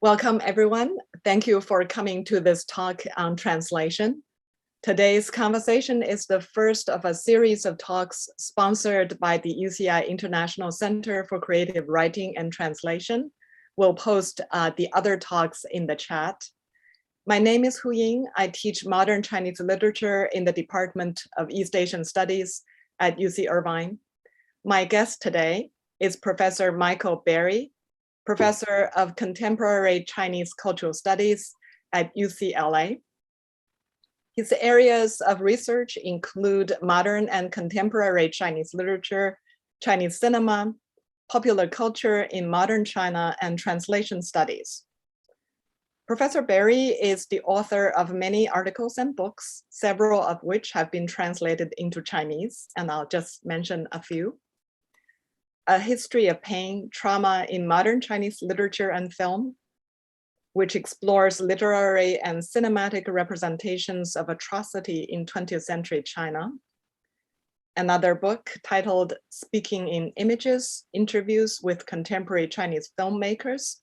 Welcome, everyone. Thank you for coming to this talk on translation. Today's conversation is the first of a series of talks sponsored by the UCI International Center for Creative Writing and Translation. We'll post the other talks in the chat. My name is Hu Ying. I teach modern Chinese literature in the Department of East Asian Studies at UC Irvine. My guest today is Professor Michael Berry, Professor of Contemporary Chinese Cultural Studies at UCLA. His areas of research include modern and contemporary Chinese literature, Chinese cinema, popular culture in modern China, and translation studies. Professor Berry is the author of many articles and books, several of which have been translated into Chinese, and I'll just mention a few. A History of Pain, Trauma in Modern Chinese Literature and Film, which explores literary and cinematic representations of atrocity in 20th century China. Another book titled Speaking in Images, Interviews with Contemporary Chinese Filmmakers.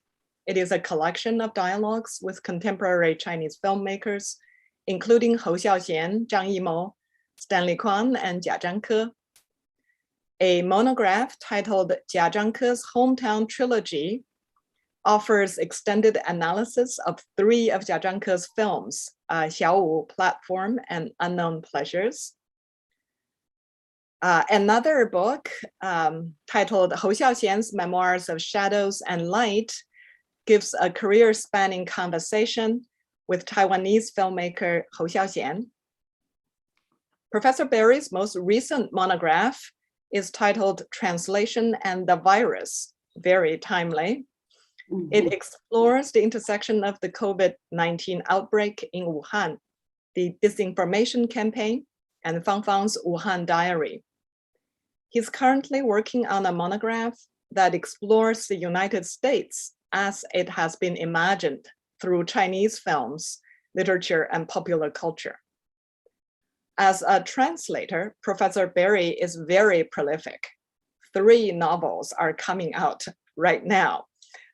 It is a collection of dialogues with contemporary Chinese filmmakers, including Hou Xiaoxian, Zhang Yimou, Stanley Kwan, and Jia Zhangke. A monograph titled Jia Zhangke's Hometown Trilogy offers extended analysis of 3 of Jia Zhangke's films, Xiaowu, Platform, and Unknown Pleasures. Another book titled Hou Xiaoxian's Memoirs of Shadows and Light gives a career-spanning conversation with Taiwanese filmmaker Hou Xiaoxian. Professor Berry's most recent monograph is titled Translation and the Virus, very timely. It explores the intersection of the COVID-19 outbreak in Wuhan, the disinformation campaign, and Fang Fang's Wuhan Diary. He's currently working on a monograph that explores the United States as it has been imagined through Chinese films, literature, and popular culture. As a translator, Professor Berry is very prolific. 3 novels are coming out right now.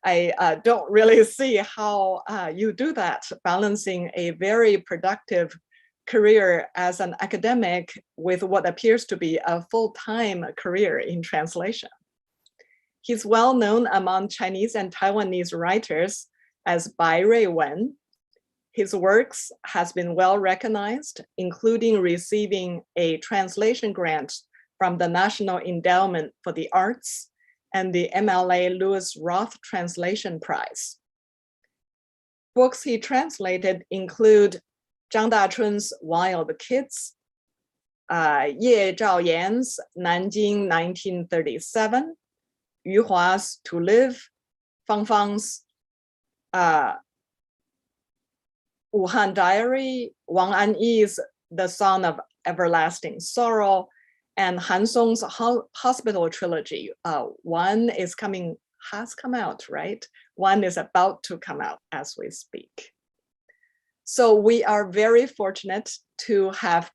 I don't really see how you do that, balancing a very productive career as an academic with what appears to be a full-time career in translation. He's well known among Chinese and Taiwanese writers as Bai Rui Wen. His works has been well recognized, including receiving a translation grant from the National Endowment for the Arts and the MLA Lewis Roth Translation Prize. Books he translated include Zhang Dachun's Wild Kids, Ye Zhaoyan's Nanjing 1937, Yu Hua's To Live, Fang Fang's Wuhan Diary, Wang Anyi's The Song of Everlasting Sorrow, and Han Song's Hospital Trilogy. One has come out, right? One is about to come out as we speak. So we are very fortunate to have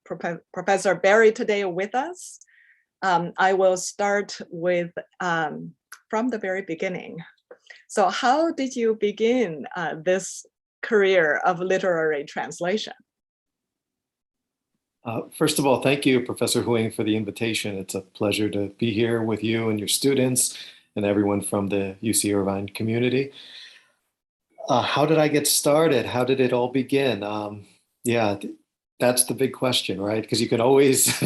Professor Berry today with us. I will start with from the very beginning. So how did you begin this career of literary translation? First of all, thank you, Professor Hu Ying, for the invitation. It's a pleasure to be here with you and your students and everyone from the UC Irvine community. How did I get started? How did it all begin? Yeah, that's the big question, right? Because you can always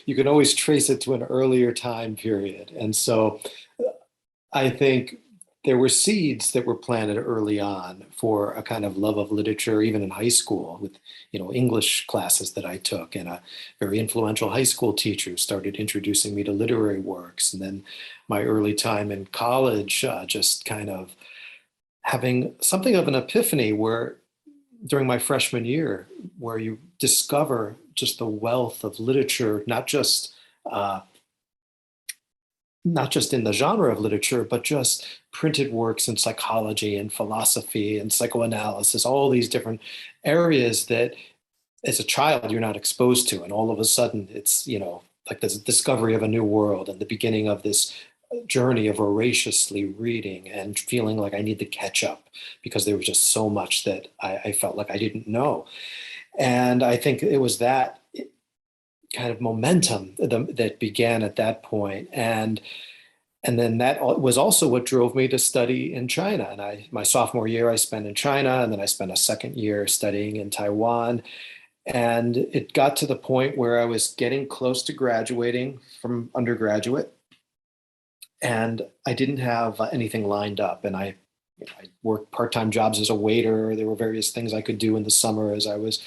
you can always trace it to an earlier time period. And so I think there were seeds that were planted early on for a kind of love of literature, even in high school with, English classes that I took, and a very influential high school teacher who started introducing me to literary works. And then my early time in college, just kind of having something of an epiphany where during my freshman year, where you discover just the wealth of literature, not just in the genre of literature, but just printed works in psychology and philosophy and psychoanalysis, all these different areas that as a child you're not exposed to. And all of a sudden it's, like this discovery of a new world and the beginning of this journey of voraciously reading and feeling like I need to catch up because there was just so much that I felt like I didn't know. And I think it was that kind of momentum that began at that point. And then that was also what drove me to study in China. And my sophomore year, I spent in China, and then I spent a second year studying in Taiwan. And it got to the point where I was getting close to graduating from undergraduate, and I didn't have anything lined up. And I worked part-time jobs as a waiter. There were various things I could do in the summer as I was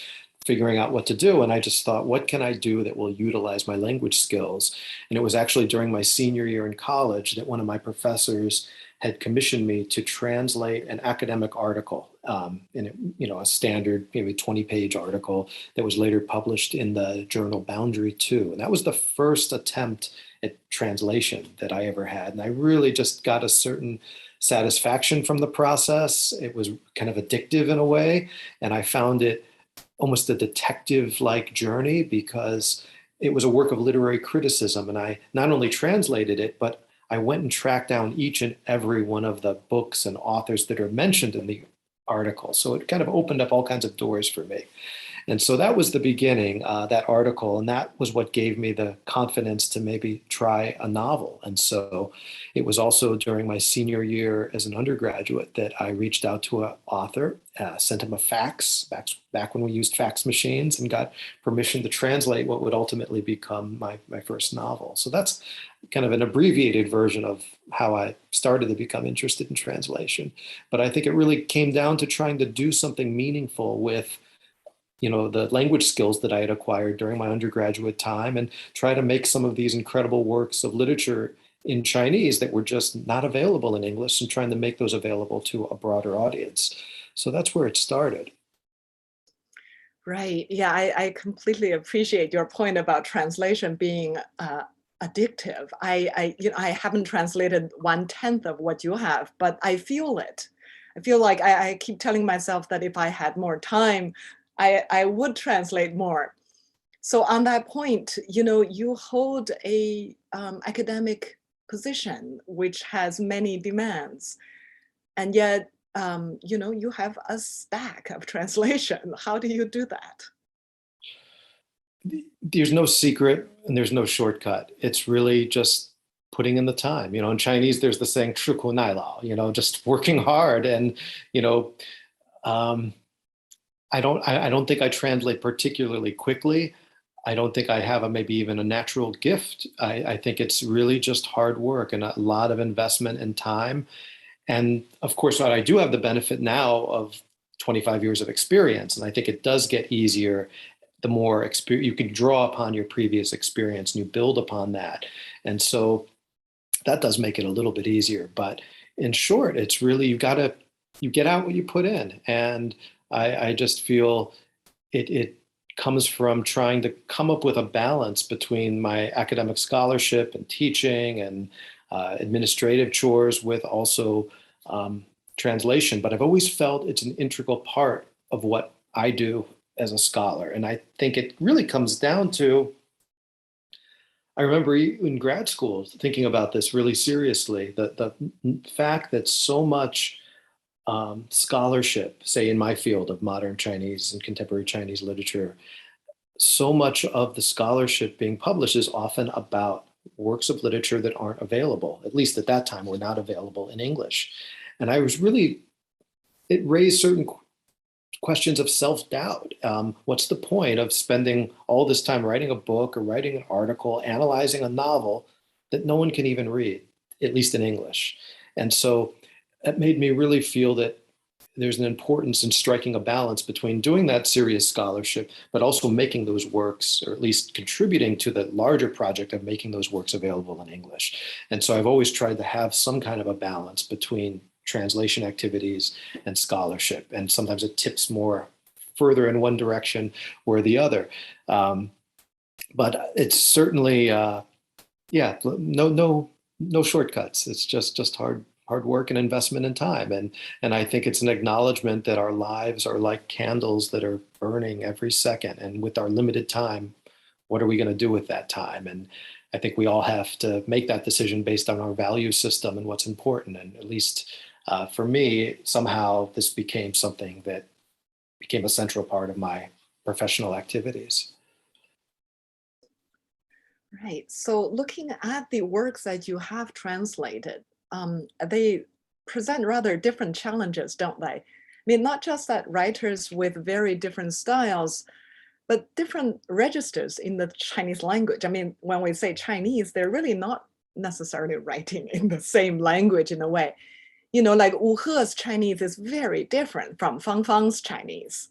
figuring out what to do. And I just thought, what can I do that will utilize my language skills? And it was actually during my senior year in college that one of my professors had commissioned me to translate an academic article in a standard, maybe 20-page article that was later published in the journal Boundary 2. And that was the first attempt at translation that I ever had. And I really just got a certain satisfaction from the process. It was kind of addictive in a way. And I found it almost a detective-like journey because it was a work of literary criticism. And I not only translated it, but I went and tracked down each and every one of the books and authors that are mentioned in the article. So it kind of opened up all kinds of doors for me. And so that was the beginning, that article, and that was what gave me the confidence to maybe try a novel. And so it was also during my senior year as an undergraduate that I reached out to an author, sent him a fax, back when we used fax machines, and got permission to translate what would ultimately become my first novel. So that's kind of an abbreviated version of how I started to become interested in translation. But I think it really came down to trying to do something meaningful with the language skills that I had acquired during my undergraduate time and try to make some of these incredible works of literature in Chinese that were just not available in English and trying to make those available to a broader audience. So that's where it started. Right. Yeah, I completely appreciate your point about translation being addictive. I haven't translated 1/10 of what you have, but I feel it. I feel like I keep telling myself that if I had more time, I would translate more. So on that point, you hold a academic position which has many demands, and yet, you have a stack of translation. How do you do that? There's no secret and there's no shortcut. It's really just putting in the time. In Chinese, there's the saying, 吃苦耐劳, just working hard. And, um, I don't think I translate particularly quickly. I don't think I have maybe even a natural gift. I think it's really just hard work and a lot of investment and time. And of course, I do have the benefit now of 25 years of experience. And I think it does get easier the more experience you can draw upon your previous experience and you build upon that. And so that does make it a little bit easier. But in short, it's really, you get out what you put in. And I just feel it comes from trying to come up with a balance between my academic scholarship and teaching and administrative chores with also translation. But I've always felt it's an integral part of what I do as a scholar. And I think it really comes down to, I remember in grad school thinking about this really seriously, the fact that so much scholarship, say in my field of modern Chinese and contemporary Chinese literature, so much of the scholarship being published is often about works of literature that aren't available, at least at that time were not available in English. And it raised certain questions of self-doubt. What's the point of spending all this time writing a book or writing an article, analyzing a novel that no one can even read, at least in English? And so that made me really feel that there's an importance in striking a balance between doing that serious scholarship, but also making those works, or at least contributing to the larger project of making those works available in English. And so I've always tried to have some kind of a balance between translation activities and scholarship. And sometimes it tips more further in one direction or the other. But it's certainly, no shortcuts. It's just hard work and investment and time. And I think it's an acknowledgement that our lives are like candles that are burning every second. And with our limited time, what are we going to do with that time? And I think we all have to make that decision based on our value system and what's important. And at least for me, somehow this became something that became a central part of my professional activities. Right. So looking at the works that you have translated, they present rather different challenges, don't they? I mean, not just that writers with very different styles, but different registers in the Chinese language. I mean, when we say Chinese, they're really not necessarily writing in the same language in a way. You know, like Wu He's Chinese is very different from Fang Fang's Chinese.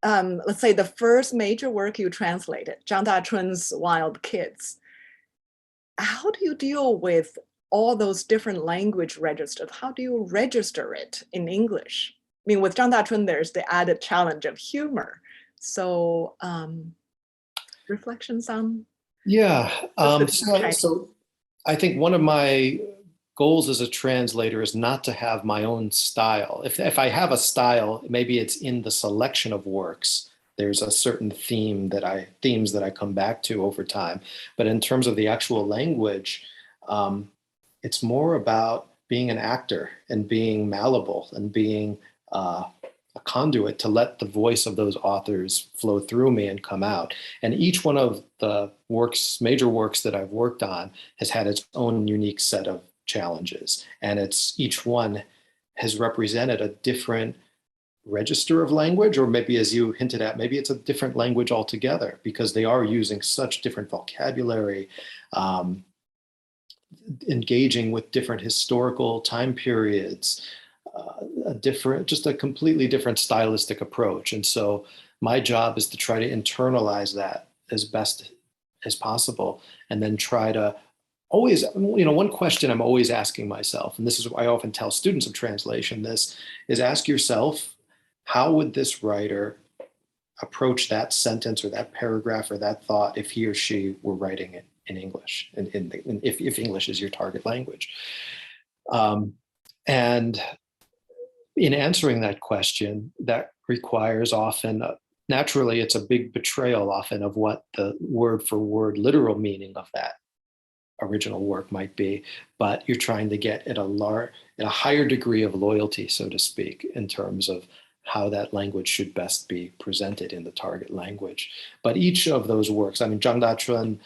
Let's say the first major work you translated, Zhang Dachun's Wild Kids. How do you deal with all those different language registers? How do you register it in English? I mean, with Zhang Dachun, there's the added challenge of humor. So reflections on? Yeah, so I think one of my goals as a translator is not to have my own style. If I have a style, maybe it's in the selection of works. There's a certain themes that I come back to over time. But in terms of the actual language, it's more about being an actor and being malleable and being a conduit to let the voice of those authors flow through me and come out. And each one of the major works that I've worked on has had its own unique set of challenges, and each one has represented a different register of language, or maybe, as you hinted at, maybe it's a different language altogether, because they are using such different vocabulary, engaging with different historical time periods, just a completely different stylistic approach. And so my job is to try to internalize that as best as possible, and then try to always, one question I'm always asking myself, and this is why I often tell students of translation this, is ask yourself, how would this writer approach that sentence or that paragraph or that thought if he or she were writing it in English, and if English is your target language? And in answering that question, that requires often, naturally, it's a big betrayal often of what the word for word literal meaning of that original work might be, but you're trying to get at a higher degree of loyalty, so to speak, in terms of how that language should best be presented in the target language. But each of those works, I mean, Zhang Dachun,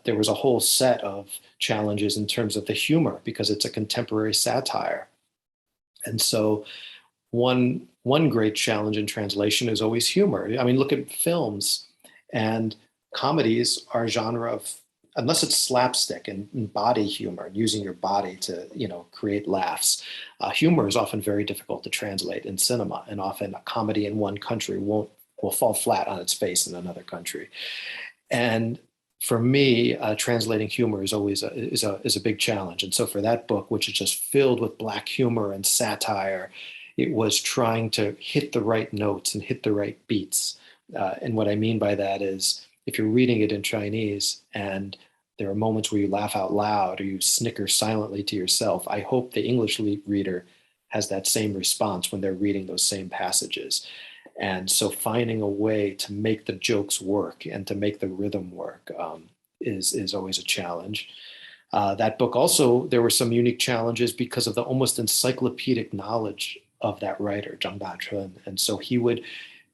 there was a whole set of challenges in terms of the humor, because it's a contemporary satire. And so one great challenge in translation is always humor. I mean, look at films, and comedies are a genre of, unless it's slapstick and body humor, and using your body to, create laughs, humor is often very difficult to translate in cinema, and often a comedy in one country will fall flat on its face in another country. And for me, translating humor is always a big challenge. And so for that book, which is just filled with Black humor and satire, it was trying to hit the right notes and hit the right beats. And what I mean by that is, if you're reading it in Chinese and there are moments where you laugh out loud or you snicker silently to yourself, I hope the English reader has that same response when they're reading those same passages. And so finding a way to make the jokes work and to make the rhythm work is always a challenge. That book also, there were some unique challenges because of the almost encyclopedic knowledge of that writer, Zhang Dachun. And so he would,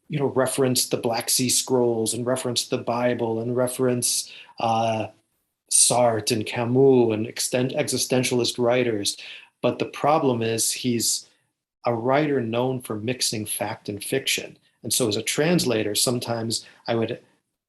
reference the Black Sea Scrolls and reference the Bible and reference Sartre and Camus and existentialist writers. But the problem is, he's a writer known for mixing fact and fiction. And so as a translator, sometimes I would,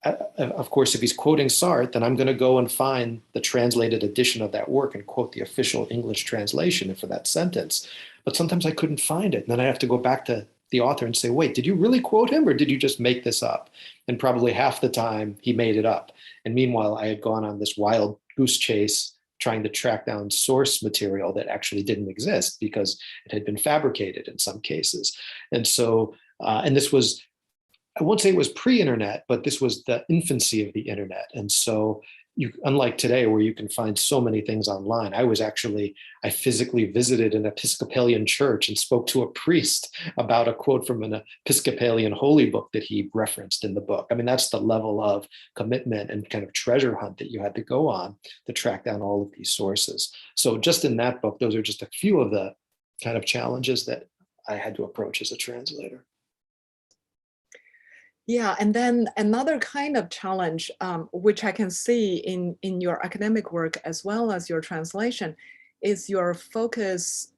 of course, if he's quoting Sartre, then I'm going to go and find the translated edition of that work and quote the official English translation for that sentence. But sometimes I couldn't find it. And then I have to go back to the author and say, wait, did you really quote him, or did you just make this up? And probably half the time he made it up. And meanwhile, I had gone on this wild goose chase trying to track down source material that actually didn't exist because it had been fabricated in some cases. And so, and this was, I won't say it was pre-internet, but this was the infancy of the internet. And so unlike today where you can find so many things online, I physically visited an Episcopalian church and spoke to a priest about a quote from an Episcopalian holy book that he referenced in the book. I mean, that's the level of commitment and kind of treasure hunt that you had to go on to track down all of these sources. So just in that book, those are just a few of the kind of challenges that I had to approach as a translator. Yeah, and then another kind of challenge, which I can see in your academic work as well as your translation, is your focus,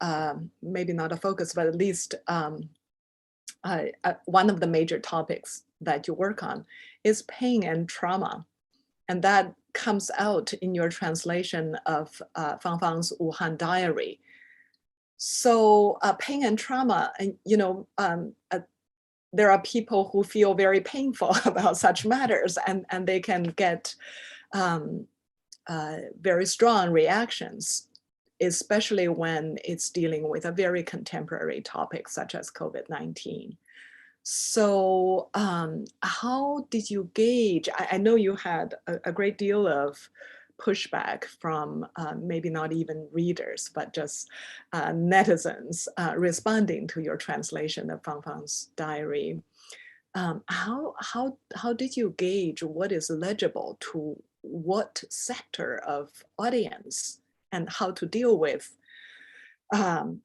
maybe not a focus, but at least one of the major topics that you work on is pain and trauma. And that comes out in your translation of Fang Fang's Wuhan Diary. So pain and trauma, and there are people who feel very painful about such matters, and they can get very strong reactions, especially when it's dealing with a very contemporary topic such as COVID-19. So how did you gauge? I know you had a great deal of pushback from maybe not even readers, but just netizens responding to your translation of Fang Fang's diary. How did you gauge what is legible to what sector of audience, and how to deal with, how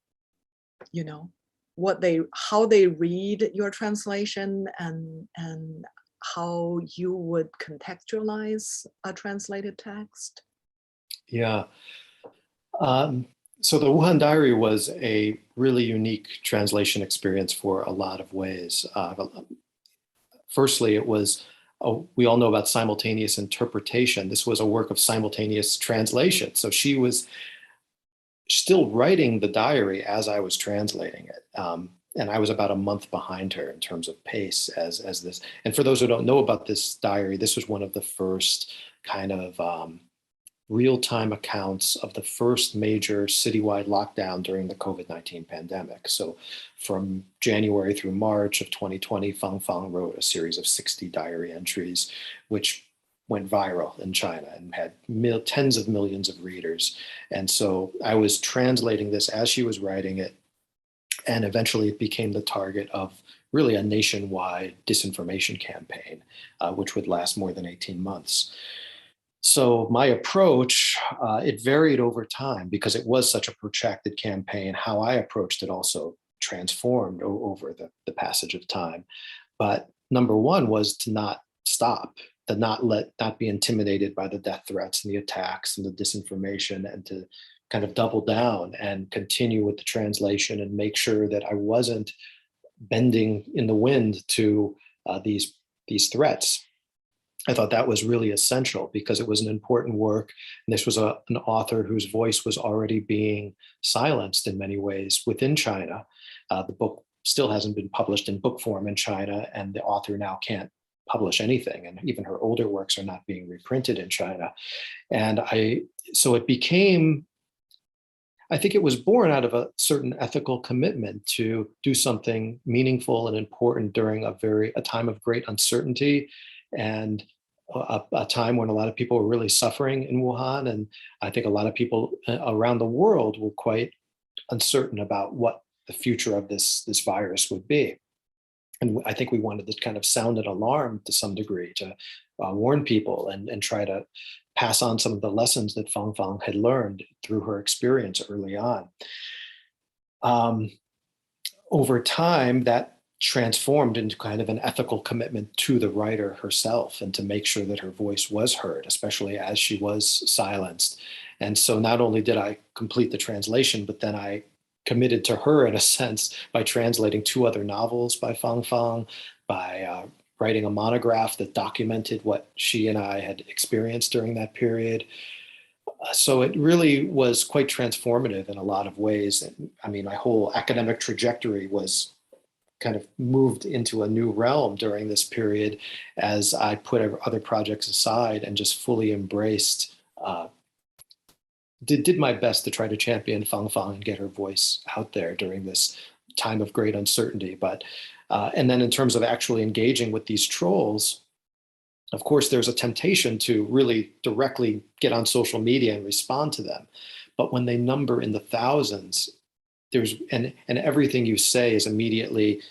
they read your translation, and how you would contextualize a translated text? Yeah. So the Wuhan Diary was a really unique translation experience for a lot of ways. Firstly, it was, we all know about simultaneous interpretation. This was a work of simultaneous translation. So she was still writing the diary as I was translating it. And I was about a month behind her in terms of pace as this. And for those who don't know about this diary, this was one of the first kind of real-time accounts of the first major citywide lockdown during the COVID-19 pandemic. So from January through March of 2020, Fang Fang wrote a series of 60 diary entries, which went viral in China and had tens of millions of readers. And so I was translating this as she was writing it, and eventually it became the target of really a nationwide disinformation campaign, which would last more than 18 months. So my approach, it varied over time because it was such a protracted campaign. How I approached it also transformed over the passage of time. But number one was to not stop, to not be intimidated by the death threats and the attacks and the disinformation, and to kind of double down and continue with the translation and make sure that I wasn't bending in the wind to these threats. I thought that was really essential because it was an important work. And this was an author whose voice was already being silenced in many ways within China. The book still hasn't been published in book form in China, and the author now can't publish anything. And even her older works are not being reprinted in China. And so it became, I think it was born out of a certain ethical commitment to do something meaningful and important during a time of great uncertainty, and a time when a lot of people were really suffering in Wuhan. And I think a lot of people around the world were quite uncertain about what the future of this virus would be. And I think we wanted to kind of sound an alarm to some degree to warn people and try to pass on some of the lessons that Fang Fang had learned through her experience early on. Over time, that transformed into kind of an ethical commitment to the writer herself, and to make sure that her voice was heard, especially as she was silenced. And so not only did I complete the translation, but then I committed to her in a sense by translating 2 other novels by Fang Fang, by writing a monograph that documented what she and I had experienced during that period. So it really was quite transformative in a lot of ways. I mean, my whole academic trajectory was kind of moved into a new realm during this period as I put other projects aside and just fully embraced, did my best to try to champion Fang Fang and get her voice out there during this time of great uncertainty. But, and then in terms of actually engaging with these trolls, Of course, there's a temptation to really directly get on social media and respond to them. But when they number in the thousands, and everything you say is immediately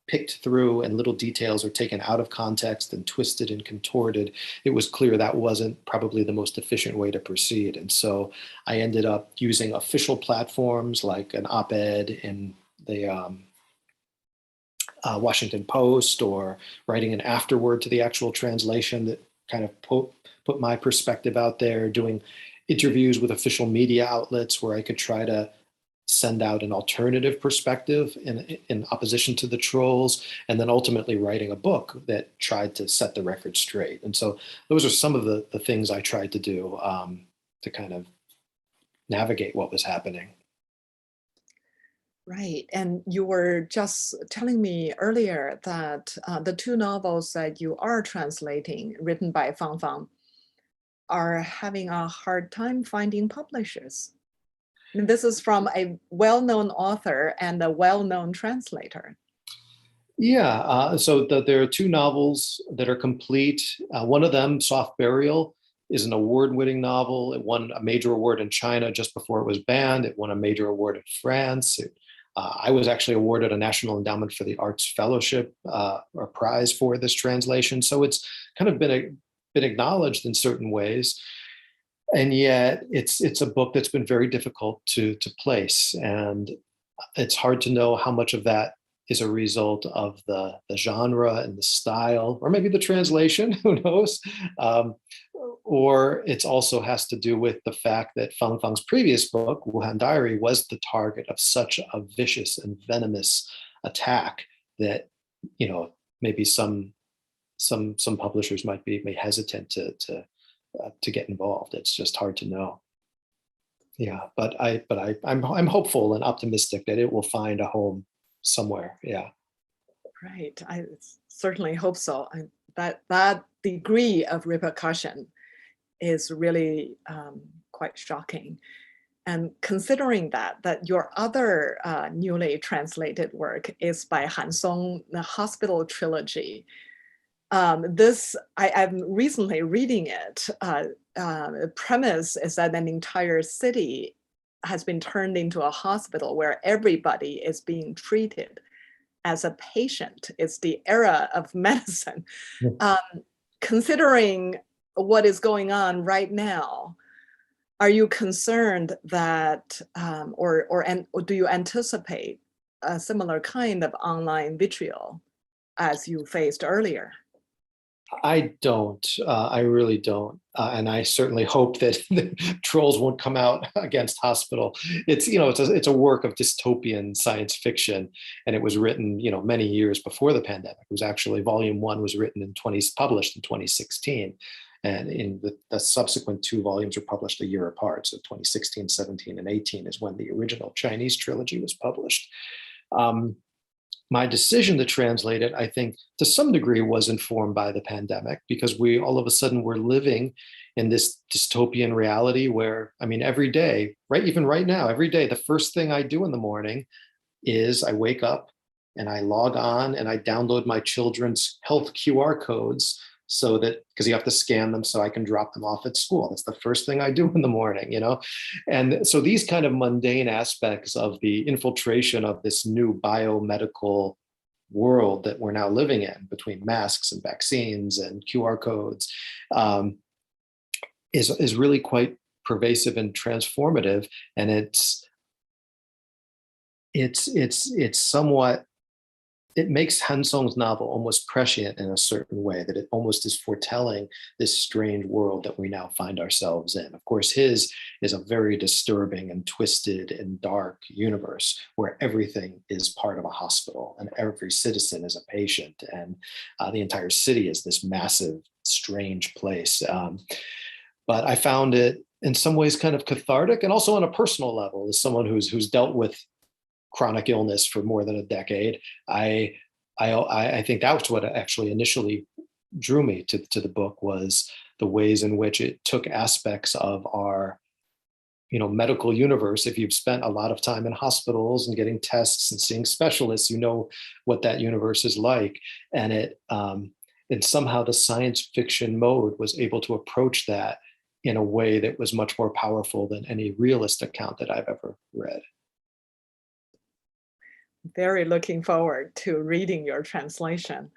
picked through and little details are taken out of context and twisted and contorted, it was clear that wasn't probably the most efficient way to proceed. And so I ended up using official platforms like an op-ed in the Washington Post, or writing an afterword to the actual translation that kind of put my perspective out there, doing interviews with official media outlets where I could try to send out an alternative perspective in opposition to the trolls, and then ultimately writing a book that tried to set the record straight. And so those are some of the things I tried to do to kind of navigate what was happening. Right. And you were just telling me earlier that the two novels that you are translating, written by Fang Fang, are having a hard time finding publishers. And this is from a well-known author and a well-known translator. Yeah, so there are two novels that are complete. One of them, Soft Burial, is an award-winning novel. It won a major award in China just before it was banned. It won a major award in France. I was actually awarded a National Endowment for the Arts Fellowship or prize for this translation. So it's kind of been acknowledged in certain ways. And yet it's a book that's been very difficult to place. And it's hard to know how much of that is a result of the genre and the style, or maybe the translation, who knows? Or it also has to do with the fact that Fang Fang's previous book, Wuhan Diary, was the target of such a vicious and venomous attack that, you know, maybe some publishers might be hesitant to get involved. It's just hard to know. Yeah, but I'm hopeful and optimistic that it will find a home somewhere. Yeah. Right. I certainly hope so. That degree of repercussion is really quite shocking. And considering that your other newly translated work is by Han Song, the Hospital Trilogy. I'm recently reading it. The premise is that an entire city has been turned into a hospital where everybody is being treated as a patient. It's the era of medicine. Considering what is going on right now, are you concerned that, or do you anticipate a similar kind of online vitriol as you faced earlier? I don't. I really don't. And I certainly hope that the trolls won't come out against Hospital. It's, you know, it's a work of dystopian science fiction, and it was written, you know, many years before the pandemic. It was actually, volume 1 was written published in 2016. And in the subsequent 2 volumes were published a year apart. So 2016, 17, and 18 is when the original Chinese trilogy was published. My decision to translate it, I think, to some degree was informed by the pandemic, because we all of a sudden were living in this dystopian reality where, I mean, every day, right, even right now, every day, the first thing I do in the morning is I wake up and I log on and I download my children's health QR codes, so that, because you have to scan them so I can drop them off at school. That's the first thing I do in the morning, you know? And so these kind of mundane aspects of the infiltration of this new biomedical world that we're now living in, between masks and vaccines and QR codes, is really quite pervasive and transformative. And it's somewhat, it makes Han Song's novel almost prescient in a certain way, that it almost is foretelling this strange world that we now find ourselves in. Of course, his is a very disturbing and twisted and dark universe where everything is part of a hospital and every citizen is a patient, and the entire city is this massive, strange place. But I found it in some ways kind of cathartic, and also on a personal level, as someone who's dealt with chronic illness for more than a decade, I think that's what actually initially drew me to the book, was the ways in which it took aspects of our, you know, medical universe. If you've spent a lot of time in hospitals and getting tests and seeing specialists, you know what that universe is like, and And somehow the science fiction mode was able to approach that in a way that was much more powerful than any realist account that I've ever read. Very looking forward to reading your translation.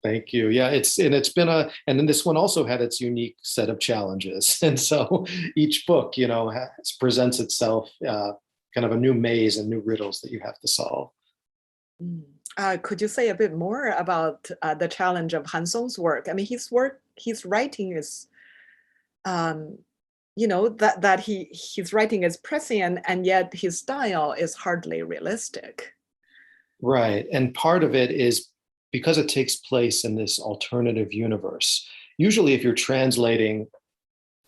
Thank you. Yeah, it's been and then this one also had its unique set of challenges. And so each book, presents itself kind of a new maze and new riddles that you have to solve. Could you say a bit more about the challenge of Han Song's work? I mean, his writing is, his writing is prescient, and yet his style is hardly realistic. Right. And part of it is because it takes place in this alternative universe. Usually, if you're translating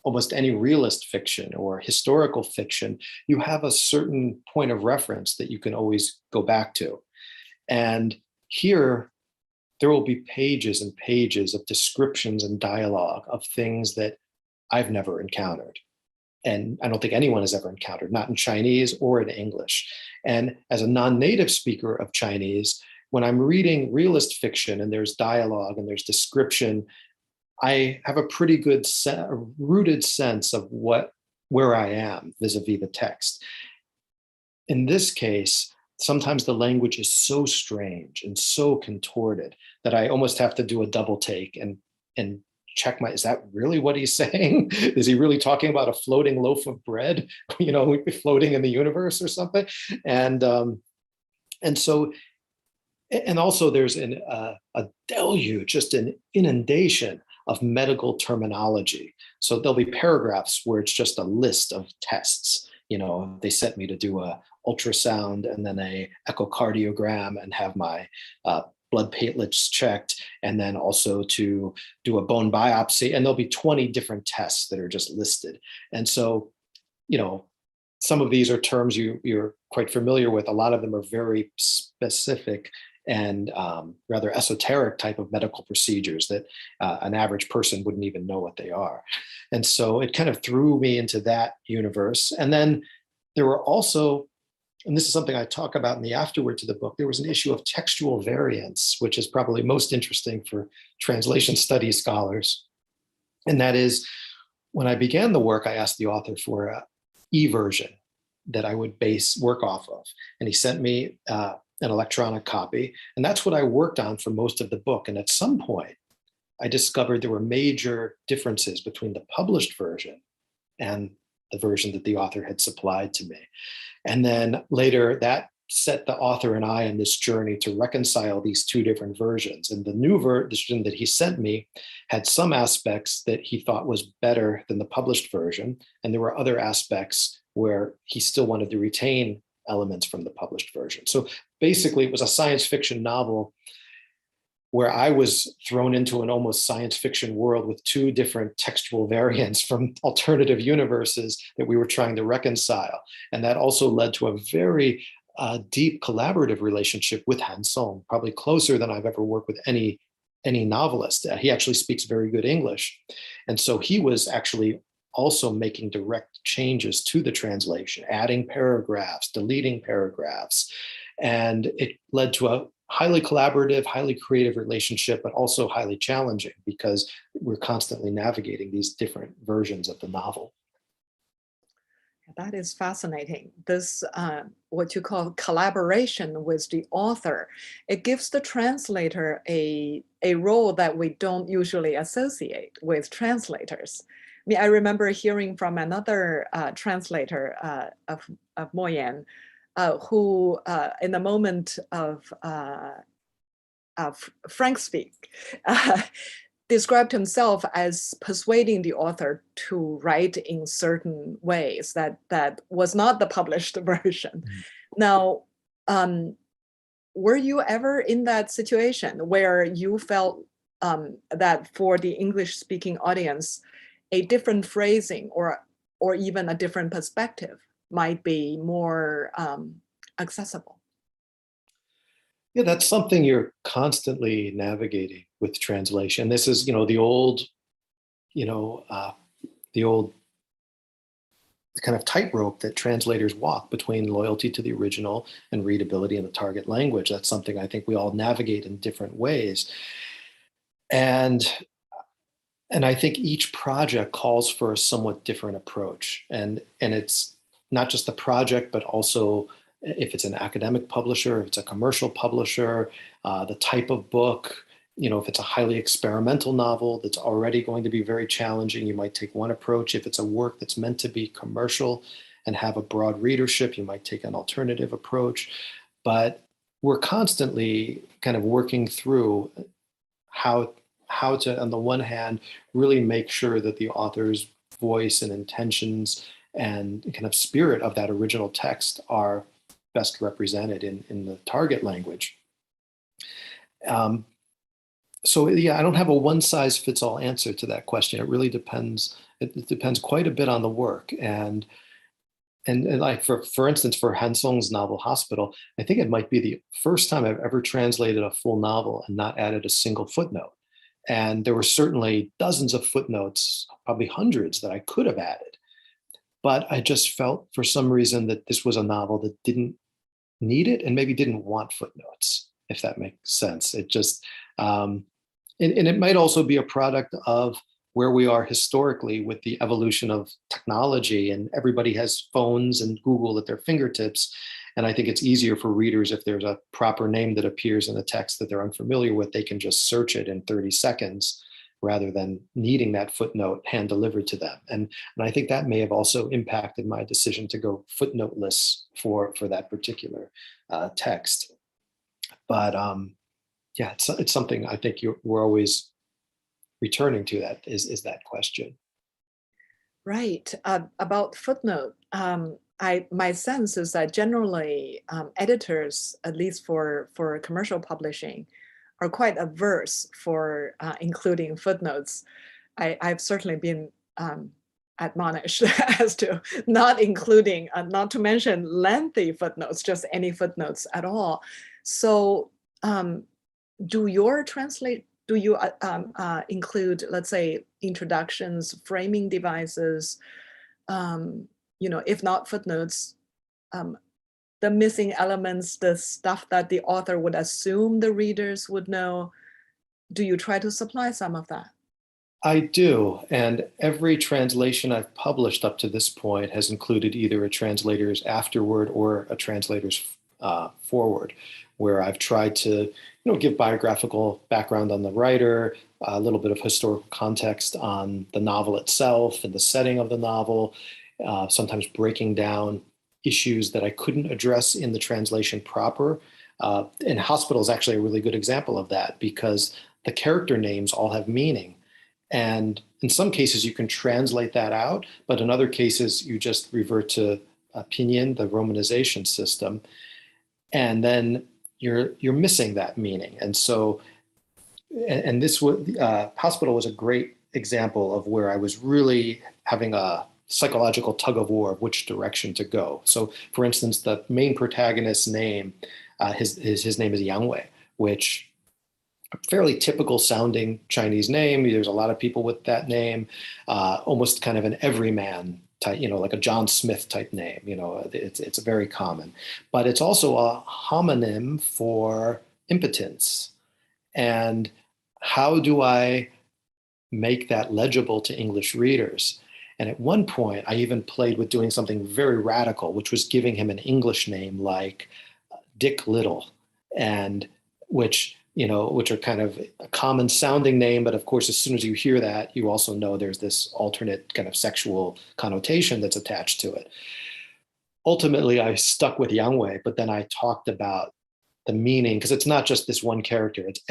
almost any realist fiction or historical fiction, you have a certain point of reference that you can always go back to. And here, there will be pages and pages of descriptions and dialogue of things that I've never encountered. And I don't think anyone has ever encountered, not in Chinese or in English. And as a non-native speaker of Chinese, when I'm reading realist fiction and there's dialogue and there's description, I have a pretty good rooted sense of where I am vis-a-vis the text. In this case, sometimes the language is so strange and so contorted that I almost have to do a double take and check is that really what he's saying? Is he really talking about a floating loaf of bread, floating in the universe or something? And also there's a deluge, just an inundation of medical terminology. So there'll be paragraphs where it's just a list of tests. They sent me to do a ultrasound and then a echocardiogram and have my blood platelets checked, and then also to do a bone biopsy. And there'll be 20 different tests that are just listed. And so, some of these are terms you're quite familiar with. A lot of them are very specific and rather esoteric type of medical procedures that an average person wouldn't even know what they are. And so it kind of threw me into that universe. And then there were also, and this is something I talk about in the afterword to the book, there was an issue of textual variance, which is probably most interesting for translation studies scholars. And that is, when I began the work, I asked the author for an e-version that I would work off of. And he sent me an electronic copy. And that's what I worked on for most of the book. And at some point, I discovered there were major differences between the published version and the version that the author had supplied to me. And then later, that set the author and I on this journey to reconcile these two different versions. And the new version that he sent me had some aspects that he thought was better than the published version. And there were other aspects where he still wanted to retain elements from the published version. So basically, it was a science fiction novel where I was thrown into an almost science fiction world with two different textual variants from alternative universes that we were trying to reconcile. And that also led to a very deep collaborative relationship with Han Song, probably closer than I've ever worked with any novelist. He actually speaks very good English. And so he was actually also making direct changes to the translation, adding paragraphs, deleting paragraphs. And it led to a highly collaborative, highly creative relationship, but also highly challenging because we're constantly navigating these different versions of the novel. That is fascinating. This, what you call collaboration with the author, it gives the translator a role that we don't usually associate with translators. I mean, I remember hearing from another translator of Mo Yan, who in the moment of frank speak, described himself as persuading the author to write in certain ways that was not the published version. Now, were you ever in that situation where you felt that for the English-speaking audience, a different phrasing or even a different perspective might be more accessible? Yeah, that's something you're constantly navigating with translation. This is, the old kind of tightrope that translators walk between loyalty to the original and readability in the target language. That's something I think we all navigate in different ways. And I think each project calls for a somewhat different approach. And it's not just the project, but also if it's an academic publisher, if it's a commercial publisher, the type of book, if it's a highly experimental novel that's already going to be very challenging, you might take one approach. If it's a work that's meant to be commercial and have a broad readership, you might take an alternative approach. But we're constantly kind of working through how to, on the one hand, really make sure that the author's voice and intentions and kind of spirit of that original text are best represented in the target language. So yeah, I don't have a one-size-fits-all answer to that question. It really depends. It depends quite a bit on the work. And like for instance, for Han Song's novel Hospital, I think it might be the first time I've ever translated a full novel and not added a single footnote. And there were certainly dozens of footnotes, probably hundreds, that I could have added. But I just felt for some reason that this was a novel that didn't need it and maybe didn't want footnotes, if that makes sense. It just, and it might also be a product of where we are historically with the evolution of technology, and everybody has phones and Google at their fingertips. And I think it's easier for readers if there's a proper name that appears in a text that they're unfamiliar with, they can just search it in 30 seconds rather than needing that footnote hand delivered to them. And I think that may have also impacted my decision to go footnoteless for that particular text. But yeah, it's something I think we're always returning to, that is that question. Right. About footnote, my sense is that generally editors, at least for commercial publishing, are quite averse for including footnotes. I've certainly been admonished as to not including, not to mention lengthy footnotes, just any footnotes at all. So do you include, let's say, introductions, framing devices, if not footnotes, the missing elements, the stuff that the author would assume the readers would know? Do you try to supply some of that? I do, and every translation I've published up to this point has included either a translator's afterword or a translator's forward, where I've tried to give biographical background on the writer, a little bit of historical context on the novel itself and the setting of the novel, sometimes breaking down issues that I couldn't address in the translation proper. And Hospital is actually a really good example of that, because the character names all have meaning. And in some cases, you can translate that out, but in other cases, you just revert to pinyin, the romanization system, and then you're missing that meaning. And so, and this Hospital was a great example of where I was really having a psychological tug of war of which direction to go. So, for instance, the main protagonist's name, his name is Yang Wei, which fairly typical sounding Chinese name. There's a lot of people with that name, almost kind of an everyman type, like a John Smith type name. It's very common, but it's also a homonym for impotence. And how do I make that legible to English readers? And at one point, I even played with doing something very radical, which was giving him an English name like Dick Little, and which are kind of a common sounding name. But of course, as soon as you hear that, you also know there's this alternate kind of sexual connotation that's attached to it. Ultimately, I stuck with Yang Wei, but then I talked about the meaning, because it's not just this one character. It's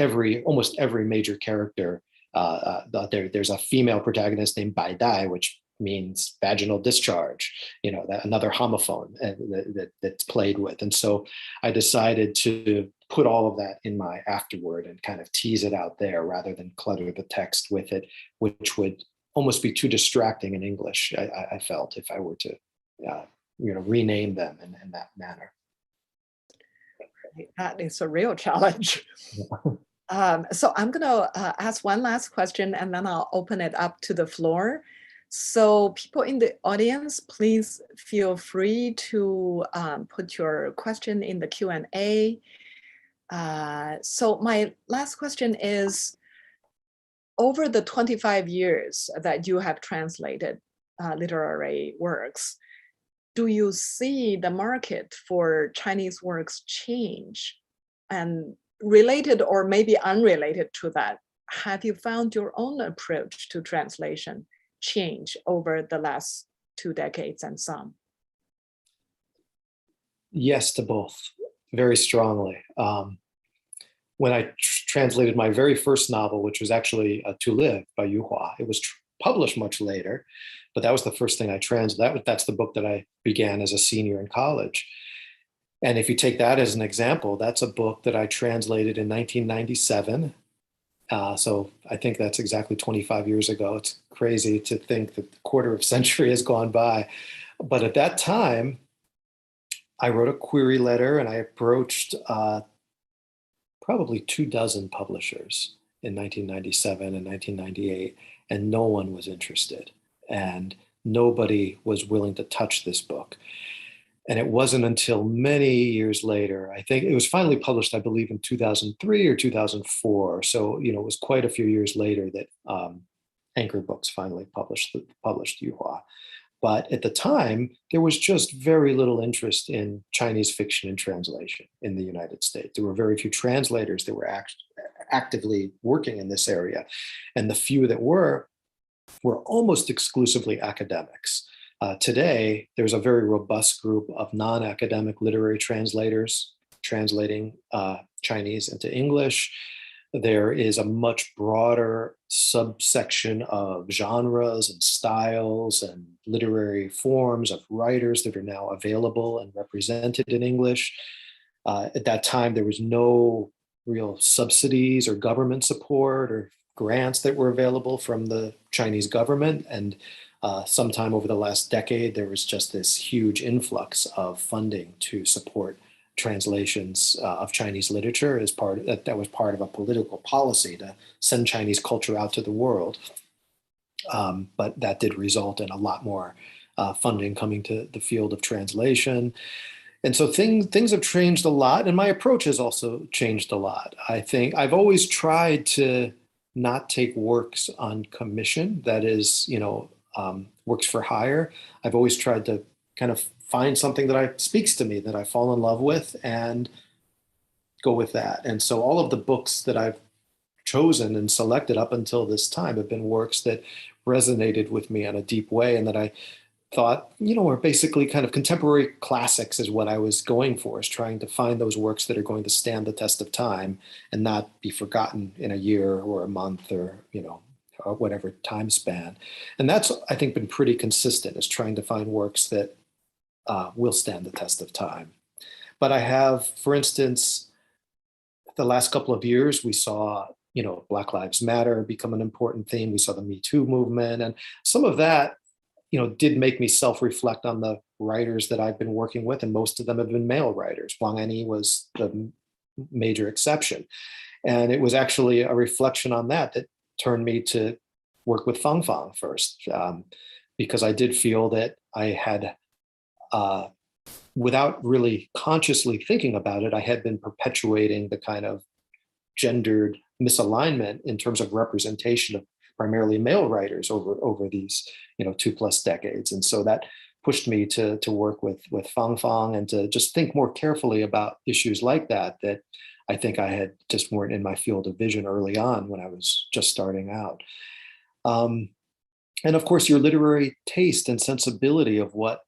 almost every major character. There's a female protagonist named Bai Dai, which means vaginal discharge, another homophone that's played with. And so I decided to put all of that in my afterword and kind of tease it out there rather than clutter the text with it, which would almost be too distracting in English, I felt, if I were to rename them in that manner. That is a real challenge. So I'm going to ask one last question, and then I'll open it up to the floor. So people in the audience, please feel free to put your question in the Q&A. So my last question is, over the 25 years that you have translated literary works, do you see the market for Chinese works change? And related or maybe unrelated to that, have you found your own approach to translation change over the last 2 decades and some? Yes to both, very strongly. When I translated my very first novel, which was actually To Live by Yu Hua, it was published much later, but that was the first thing I translated. That's the book that I began as a senior in college. And if you take that as an example, that's a book that I translated in 1997. So I think that's exactly 25 years ago. It's crazy to think that a quarter of a century has gone by. But at that time, I wrote a query letter and I approached probably 24 publishers in 1997 and 1998, and no one was interested. And nobody was willing to touch this book. And it wasn't until many years later, I think it was finally published, I believe, in 2003 or 2004. So, it was quite a few years later that Anchor Books finally published Yu Hua. But at the time, there was just very little interest in Chinese fiction and translation in the United States. There were very few translators that were actively working in this area. And the few that were almost exclusively academics. Today, there's a very robust group of non-academic literary translators translating Chinese into English. There is a much broader subsection of genres and styles and literary forms of writers that are now available and represented in English. At that time, there was no real subsidies or government support or grants that were available from the Chinese government. And sometime over the last decade, there was just this huge influx of funding to support translations of Chinese literature as that was part of a political policy to send Chinese culture out to the world. But that did result in a lot more funding coming to the field of translation. And so things have changed a lot, and my approach has also changed a lot. I think I've always tried to not take works on commission, that is, works for hire. I've always tried to kind of find something that speaks to me, that I fall in love with, and go with that. And so all of the books that I've chosen and selected up until this time have been works that resonated with me in a deep way, and that I thought, are basically kind of contemporary classics is what I was going for, is trying to find those works that are going to stand the test of time and not be forgotten in a year or a month or, or whatever time span. And that's, I think, been pretty consistent, is trying to find works that will stand the test of time. But I have, for instance, the last couple of years, we saw, Black Lives Matter become an important theme. We saw the Me Too movement, and some of that, did make me self-reflect on the writers that I've been working with, and most of them have been male writers. Wang Anyi was the major exception. And it was actually a reflection on that turned me to work with Fang Fang first, because I did feel that I had, without really consciously thinking about it, I had been perpetuating the kind of gendered misalignment in terms of representation of primarily male writers over these 2+ decades. And so that pushed me to work with Fang Fang and to just think more carefully about issues like that I think I had just weren't in my field of vision early on when I was just starting out. And of course, your literary taste and sensibility of what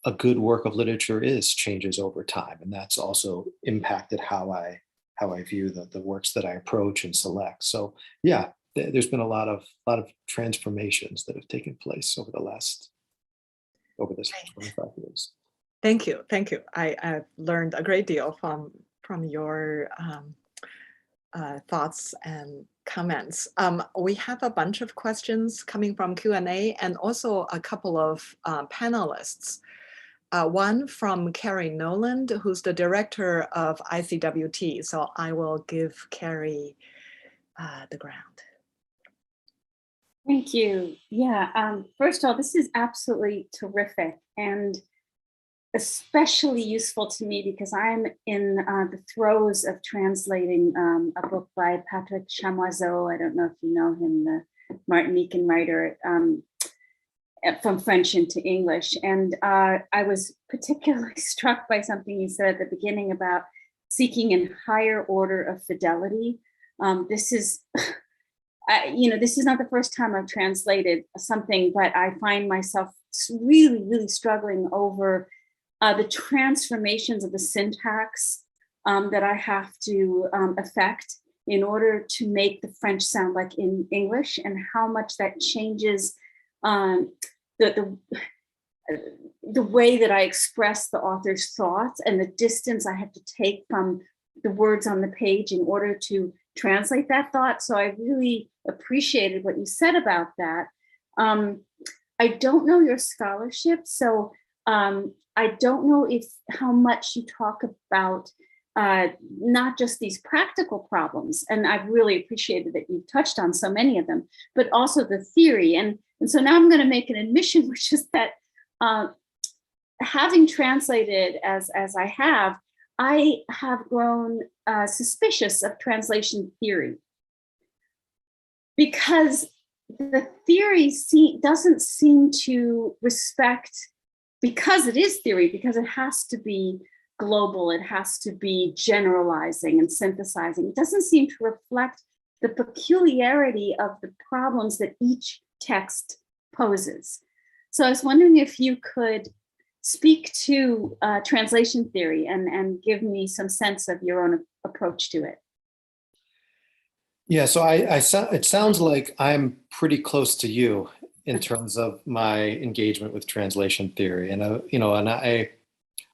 a good work of literature is changes over time. And that's also impacted how I view the works that I approach and select. So yeah, there's been a lot of transformations that have taken place over this 25 years. Thank you. I've learned a great deal from your thoughts and comments. We have a bunch of questions coming from Q&A and also a couple of panelists. One from Carrie Noland, who's the director of ICWT. So I will give Carrie the ground. Thank you. Yeah, first of all, this is absolutely terrific. And especially useful to me because I'm in the throes of translating a book by Patrick Chamoiseau. I don't know if you know him, the Martinican writer, from French into English. And I was particularly struck by something you said at the beginning about seeking a higher order of fidelity. This is, this is not the first time I've translated something, but I find myself really, really struggling over the transformations of the syntax that I have to affect in order to make the French sound like in English, and how much that changes the way that I express the author's thoughts and the distance I have to take from the words on the page in order to translate that thought. So I really appreciated what you said about that. I don't know your scholarship, so I don't know how much you talk about not just these practical problems, and I've really appreciated that you've touched on so many of them, but also the theory. And so now I'm going to make an admission, which is that having translated as I have grown suspicious of translation theory, because the theory doesn't seem to respect, because it is theory, because it has to be global, it has to be generalizing and synthesizing. It doesn't seem to reflect the peculiarity of the problems that each text poses. So I was wondering if you could speak to translation theory and give me some sense of your own approach to it. Yeah, so it sounds like I'm pretty close to you in terms of my engagement with translation theory. And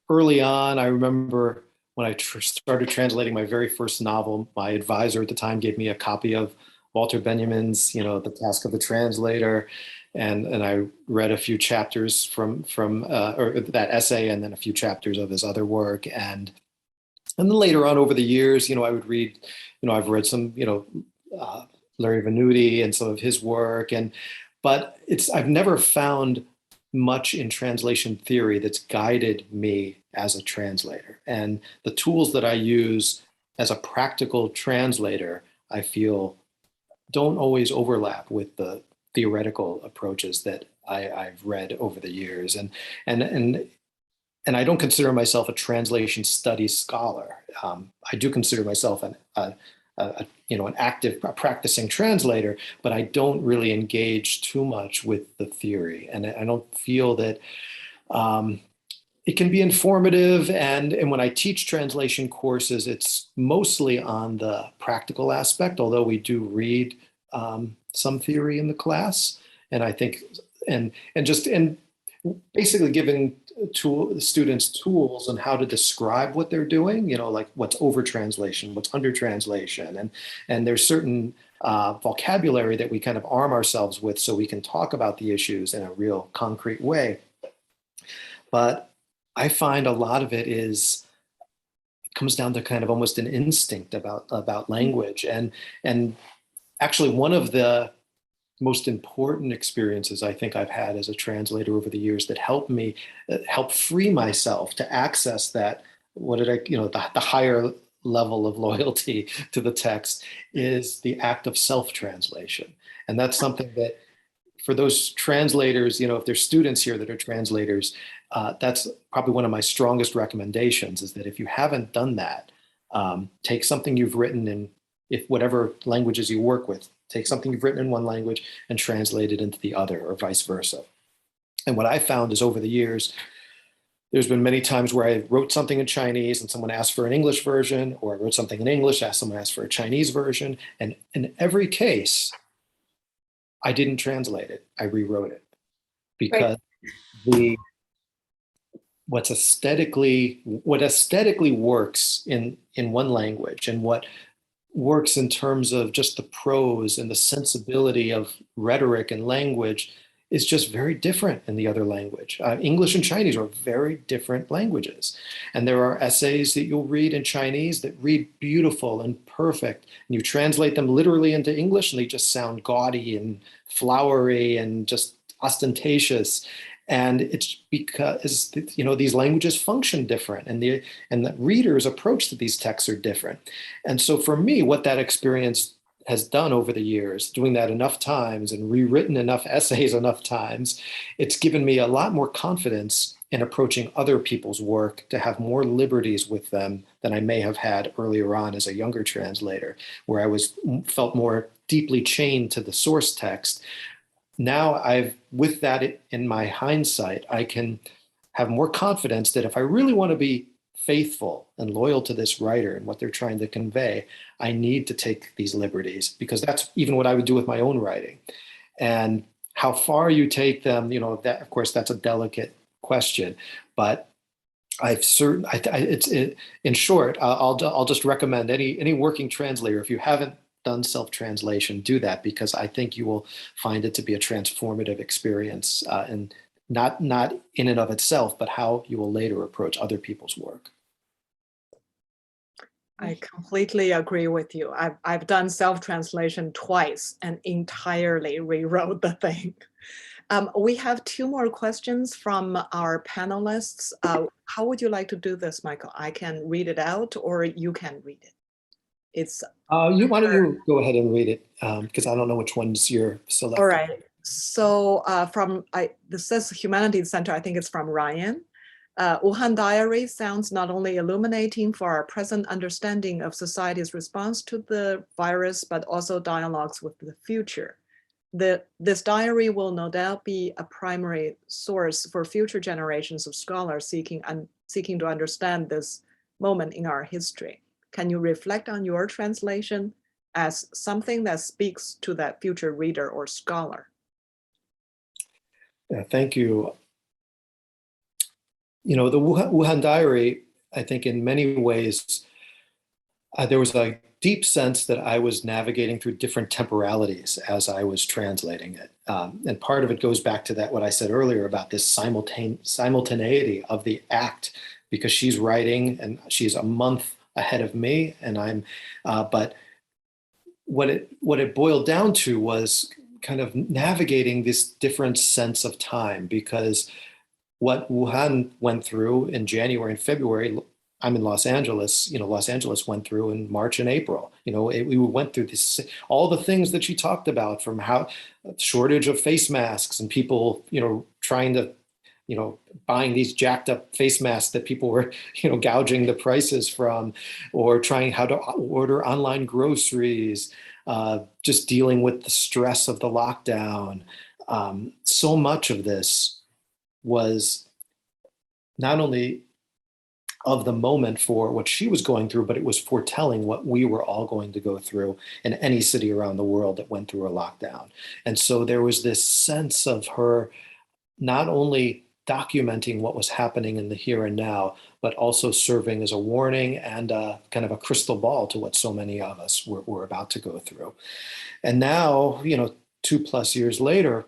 early on, I remember when I started translating my very first novel, my advisor at the time gave me a copy of Walter Benjamin's, The Task of the Translator, and I read a few chapters from that essay, and then a few chapters of his other work, and then later on over the years, I would read, I've read some, Larry Venuti and some of his work, but I've never found much in translation theory that's guided me as a translator. And the tools that I use as a practical translator, I feel don't always overlap with the theoretical approaches that I've read over the years. And I don't consider myself a translation studies scholar. I do consider myself an active practicing translator, but I don't really engage too much with the theory. And I don't feel that it can be informative. And when I teach translation courses, it's mostly on the practical aspect, although we do read some theory in the class. And I think, and basically giving students tools on how to describe what they're doing, like what's over translation, what's under translation. And there's certain vocabulary that we kind of arm ourselves with so we can talk about the issues in a real concrete way. But I find a lot of it comes down to kind of almost an instinct about language. And actually one of the most important experiences I think I've had as a translator over the years that help free myself to access that, the higher level of loyalty to the text, is the act of self-translation. And that's something that for those translators, if there's students here that are translators, that's probably one of my strongest recommendations, is that if you haven't done that, take something you've written in, if whatever languages you work with, take something you've written in one language and translate it into the other, or vice versa. And what I found is over the years, there's been many times where I wrote something in Chinese and someone asked for an English version, or I wrote something in English, someone asked for a Chinese version. And in every case, I didn't translate it, I rewrote it. Because what aesthetically works in one language, and what works in terms of just the prose and the sensibility of rhetoric and language, is just very different in the other language. English and Chinese are very different languages. And there are essays that you'll read in Chinese that read beautiful and perfect, and you translate them literally into English and they just sound gaudy and flowery and just ostentatious. And it's because, you know, these languages function different, and the reader's approach to these texts are different. And so for me, what that experience has done over the years, doing that enough times and rewritten enough essays enough times, it's given me a lot more confidence in approaching other people's work, to have more liberties with them than I may have had earlier on as a younger translator, where I felt more deeply chained to the source text. Now with that in my hindsight, I can have more confidence that if I really want to be faithful and loyal to this writer and what they're trying to convey, I need to take these liberties, because that's even what I would do with my own writing. And how far you take them, you know, that, of course, that's a delicate question, but in short, I'll just recommend any working translator, if you haven't done self-translation, do that, because I think you will find it to be a transformative experience, and not in and of itself, but how you will later approach other people's work. I completely agree with you. I've done self-translation twice and entirely rewrote the thing. We have 2 more questions from our panelists. How would you like to do this, Michael? I can read it out, or you can read it. It's why don't you go ahead and read it, because I don't know which ones you're selecting. all right. So this says Humanities Center. I think it's from Ryan. Wuhan Diary sounds not only illuminating for our present understanding of society's response to the virus, but also dialogues with the future. This diary will no doubt be a primary source for future generations of scholars seeking to understand this moment in our history. Can you reflect on your translation as something that speaks to that future reader or scholar? Yeah, thank you. You know, the Wuhan Diary, I think in many ways, there was a deep sense that I was navigating through different temporalities as I was translating it. And part of it goes back to that, what I said earlier about this simultaneity of the act, because she's writing and she's a month ahead of me, and I'm, but what it boiled down to was kind of navigating this different sense of time, because what Wuhan went through in January and February, I'm in Los Angeles, you know, Los Angeles went through in March and April. You know, we went through this, all the things that she talked about, from how shortage of face masks and people, you know, trying to, you know, buying these jacked up face masks that people were, you know, gouging the prices from, or trying how to order online groceries, just dealing with the stress of the lockdown. So much of this was not only of the moment for what she was going through, but it was foretelling what we were all going to go through in any city around the world that went through a lockdown. And so there was this sense of her not only documenting what was happening in the here and now, but also serving as a warning and kind of a crystal ball to what so many of us were about to go through. And now, you know, 2+ years later,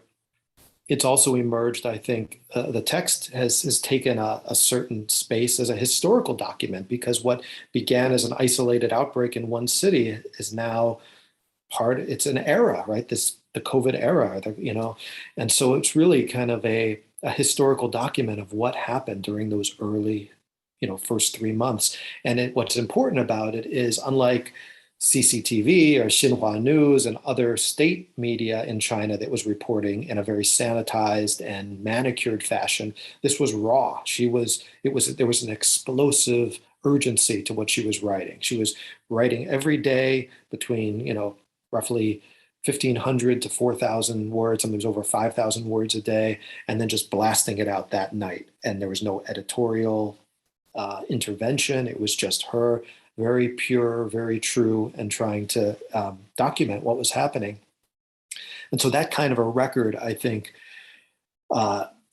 it's also emerged, I think, the text has taken a certain space as a historical document, because what began as an isolated outbreak in one city is now it's an era, right? The COVID era, you know, and so it's really kind of a historical document of what happened during those early, you know, first 3 months. And what's important about it is, unlike CCTV or Xinhua News and other state media in China that was reporting in a very sanitized and manicured fashion, this was raw. There was an explosive urgency to what she was writing. She was writing every day between, you know, roughly 1,500 to 4,000 words, sometimes over 5,000 words a day, and then just blasting it out that night. And there was no editorial intervention. It was just her, very pure, very true, and trying to document what was happening. And so that kind of a record, I think,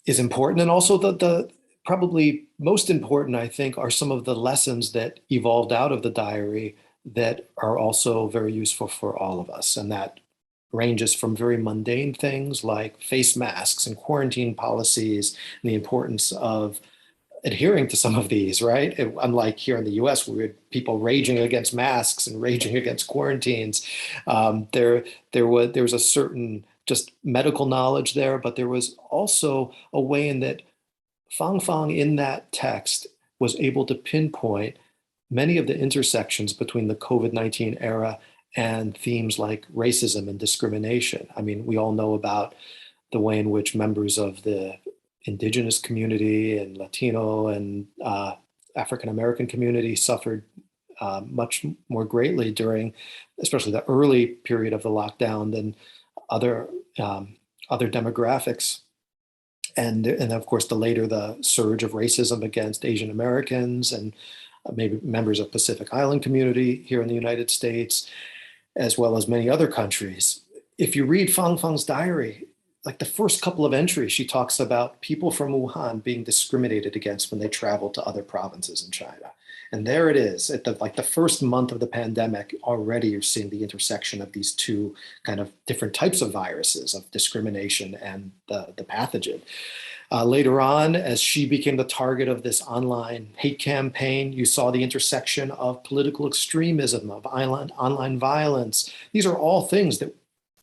is important. And also the probably most important, I think, are some of the lessons that evolved out of the diary that are also very useful for all of us. And that ranges from very mundane things like face masks and quarantine policies, and the importance of adhering to some of these, right? Unlike here in the US, where we had people raging against masks and raging against quarantines, there was a certain just medical knowledge there, but there was also a way in that Fang Fang in that text was able to pinpoint many of the intersections between the COVID-19 era and themes like racism and discrimination. I mean, we all know about the way in which members of the indigenous community and Latino and African American community suffered much more greatly during, especially the early period of the lockdown than other demographics. And of course, the surge of racism against Asian Americans and maybe members of Pacific Island community here in the United States, as well as many other countries. If you read Fang Fang's diary, like the first couple of entries, she talks about people from Wuhan being discriminated against when they travel to other provinces in China. And there it is, at the first month of the pandemic, already you're seeing the intersection of these two kind of different types of viruses, of discrimination and the pathogen. Later on, as she became the target of this online hate campaign, you saw the intersection of political extremism, of online violence. These are all things that,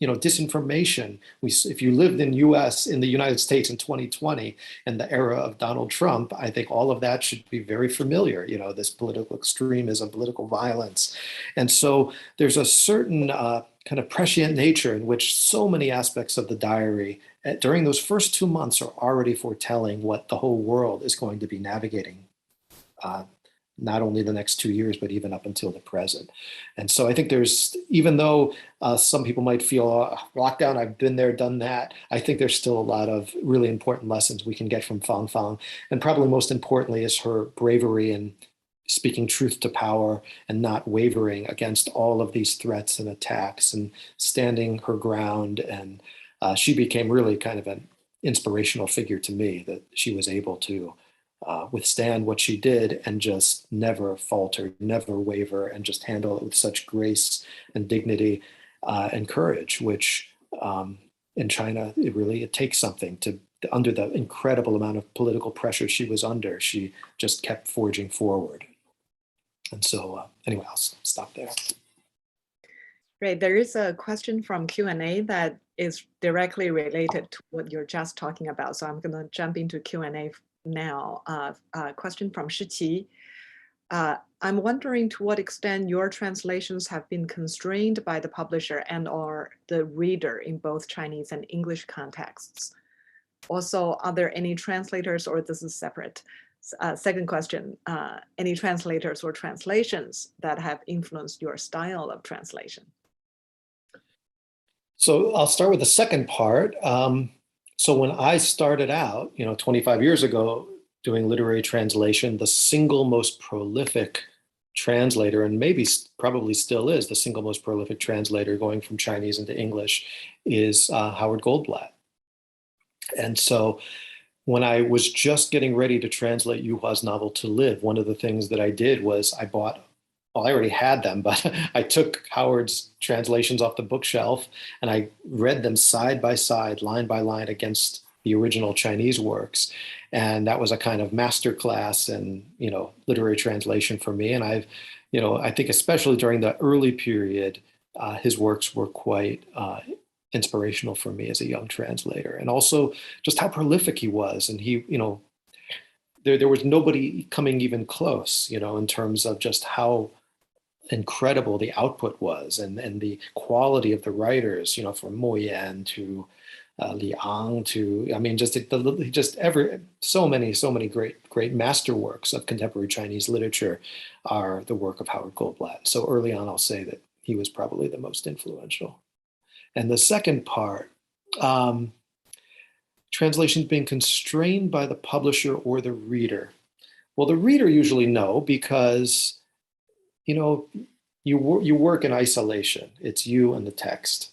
disinformation. If you lived in the United States in 2020 and the era of Donald Trump, I think all of that should be very familiar, this political extremism, political violence. And so there's a certain kind of prescient nature in which so many aspects of the diary during those first 2 months are already foretelling what the whole world is going to be navigating, not only the next 2 years, but even up until the present. And so I think even though some people might feel lockdown, I've been there, done that, I think there's still a lot of really important lessons we can get from Fang Fang. And probably most importantly is her bravery in speaking truth to power and not wavering against all of these threats and attacks and standing her ground. And she became really kind of an inspirational figure to me, that she was able to withstand what she did and just never falter, never waver, and just handle it with such grace and dignity and courage, which in China, it takes something to, under the incredible amount of political pressure she was under, she just kept forging forward. And so anyway, I'll stop there. Great. There is a question from Q&A that is directly related to what you're just talking about. So I'm going to jump into Q&A now. A question from Shiqi. I'm wondering to what extent your translations have been constrained by the publisher and/or the reader in both Chinese and English contexts. Also, are there any translators, or this is separate? Second question, any translators or translations that have influenced your style of translation? So I'll start with the second part. So when I started out, 25 years ago, doing literary translation, the single most prolific translator, and probably still is the single most prolific translator going from Chinese into English, is Howard Goldblatt. And so when I was just getting ready to translate Yuhua's novel To Live, one of the things that I did was I already had them, but I took Howard's translations off the bookshelf and I read them side by side, line by line, against the original Chinese works. And that was a kind of masterclass in, literary translation for me. And I think especially during the early period, his works were quite inspirational for me as a young translator. And also just how prolific he was. And he, there was nobody coming even close, in terms of just how incredible the output was and the quality of the writers, from Mo Yan to Li Ang to, so many great masterworks of contemporary Chinese literature are the work of Howard Goldblatt. So early on, I'll say that he was probably the most influential. And the second part, translations being constrained by the publisher or the reader. Well, the reader usually no, because you work in isolation. It's you and the text.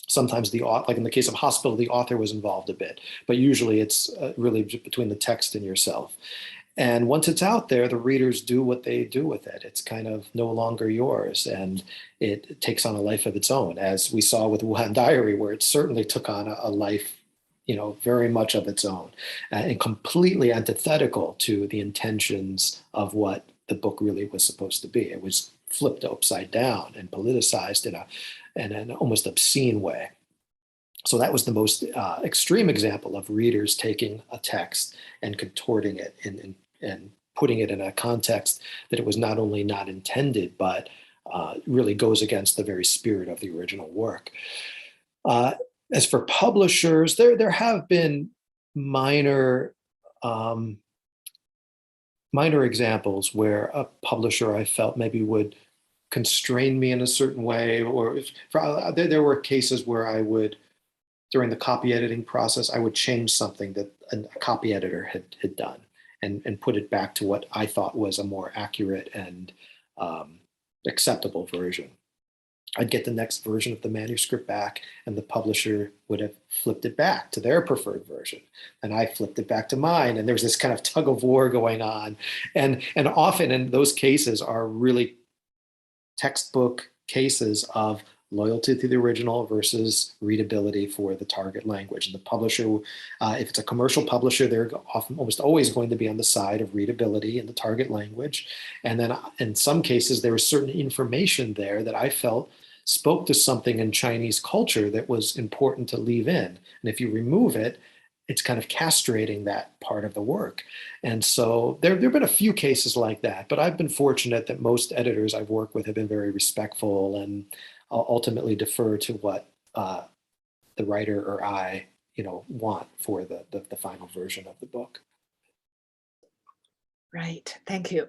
Sometimes like in the case of Hospital, the author was involved a bit, but usually it's really between the text and yourself. And once it's out there, the readers do what they do with it. It's kind of no longer yours, and it takes on a life of its own, as we saw with Wuhan Diary, where it certainly took on a life, very much of its own, and completely antithetical to the intentions of what the book really was supposed to be. It was flipped upside down and politicized in an almost obscene way. So that was the most extreme example of readers taking a text and contorting it and putting it in a context that it was not only not intended, but really goes against the very spirit of the original work. As for publishers, there have been minor minor examples where a publisher I felt maybe would constrain me in a certain way, or there were cases where I would, during the copy editing process, I would change something that a copy editor had done and put it back to what I thought was a more accurate and acceptable version. I'd get the next version of the manuscript back, and the publisher would have flipped it back to their preferred version, and I flipped it back to mine. And there was this kind of tug of war going on, and often in those cases are really textbook cases of loyalty to the original versus readability for the target language. And the publisher, if it's a commercial publisher, they're often almost always going to be on the side of readability in the target language. And then in some cases, there was certain information there that I felt spoke to something in Chinese culture that was important to leave in. And if you remove it, it's kind of castrating that part of the work. And so there have been a few cases like that, but I've been fortunate that most editors I've worked with have been very respectful and ultimately defer to what the writer or I, want for the final version of the book. Right, thank you.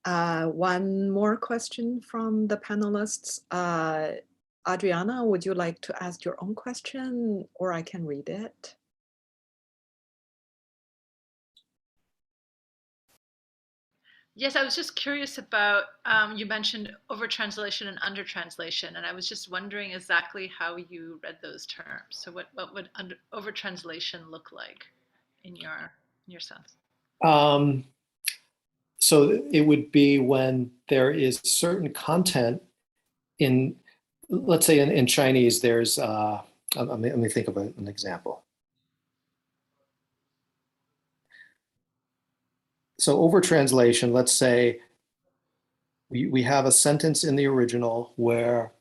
One more question from the panelists. Adriana, would you like to ask your own question, or I can read it? Yes, I was just curious about, you mentioned over-translation and under-translation, and I was just wondering exactly how you read those terms. So what would over-translation look like in your sense? So it would be when there is certain content in, let's say in Chinese, there's, let me think of an example. So over translation, let's say we have a sentence in the original where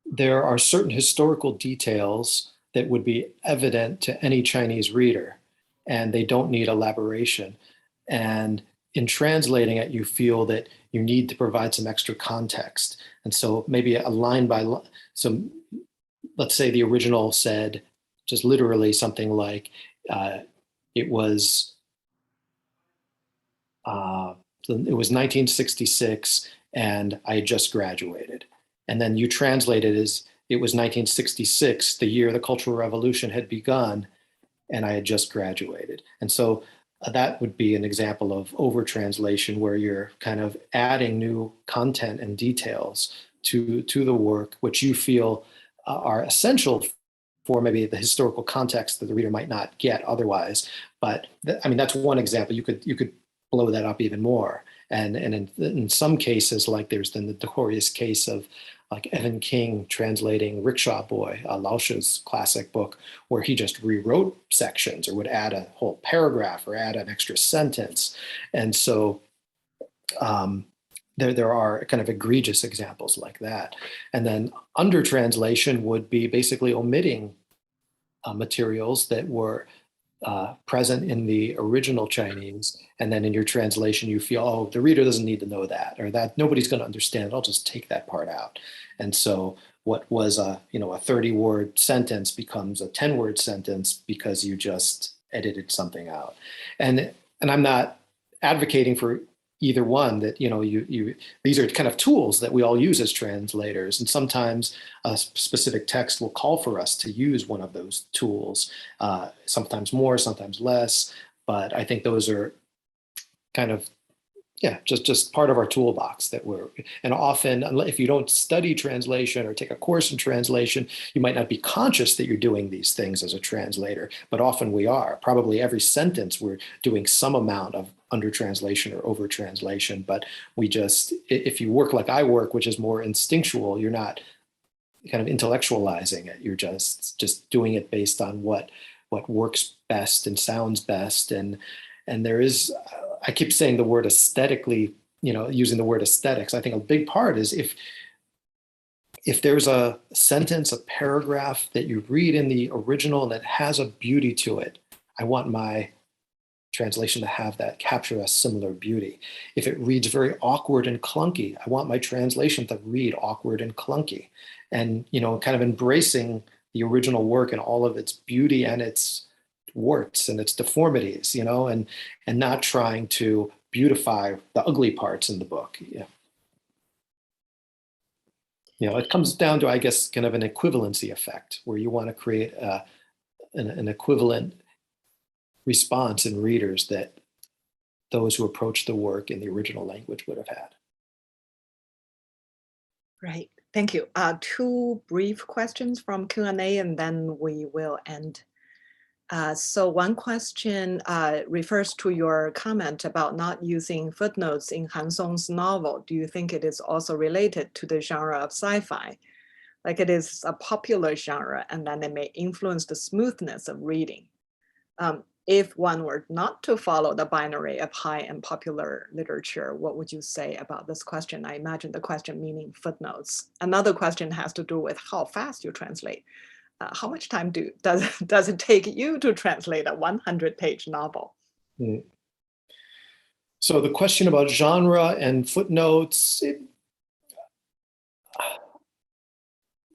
there are certain historical details that would be evident to any Chinese reader, and they don't need elaboration. And in translating it, you feel that you need to provide some extra context. And so maybe a line by line, so let's say the original said just literally something like, it was 1966 and I had just graduated. And then you translate it as it was 1966, the year the Cultural Revolution had begun, and I had just graduated. And so that would be an example of over-translation where you're kind of adding new content and details to the work, which you feel are essential for maybe the historical context that the reader might not get otherwise. But I mean, that's one example. You could blow that up even more. And in some cases, like there's the notorious case of like Evan King translating Rickshaw Boy, Lao She's classic book, where he just rewrote sections or would add a whole paragraph or add an extra sentence. And so there are kind of egregious examples like that. And then under translation would be basically omitting materials that were present in the original Chinese, and then in your translation you feel, oh, the reader doesn't need to know that, or that nobody's going to understand it, I'll just take that part out. And so what was a 30-word sentence becomes a 10-word sentence because you just edited something out. And I'm not advocating for either one, that these are kind of tools that we all use as translators, and sometimes a specific text will call for us to use one of those tools, sometimes more, sometimes less, but I think those are kind of just part of our toolbox that and often if you don't study translation or take a course in translation, you might not be conscious that you're doing these things as a translator, but often we are. Probably every sentence we're doing some amount of under translation or over translation, but if you work like I work, which is more instinctual, you're not kind of intellectualizing it. You're just doing it based on what works best and sounds best. And there is, I keep saying the word aesthetically, using the word aesthetics. I think a big part is if there's a sentence, a paragraph that you read in the original and that has a beauty to it, I want my translation to have that, capture a similar beauty. If it reads very awkward and clunky, I want my translation to read awkward and clunky. And, you know, kind of embracing the original work and all of its beauty and its warts and its deformities, you know, and not trying to beautify the ugly parts in the book. Yeah. You know, it comes down to, I guess, kind of an equivalency effect where you want to create an equivalent response in readers that those who approach the work in the original language would have had. Right. Thank you. Two brief questions from Q&A, and then we will end. So one question refers to your comment about not using footnotes in Han Song's novel. Do you think it is also related to the genre of sci-fi? Like it is a popular genre, and then it may influence the smoothness of reading. If one were not to follow the binary of high and popular literature, what would you say about this question? I imagine the question meaning footnotes. Another question has to do with how fast you translate. How much time does it take you to translate a 100-page novel? Mm. So the question about genre and footnotes,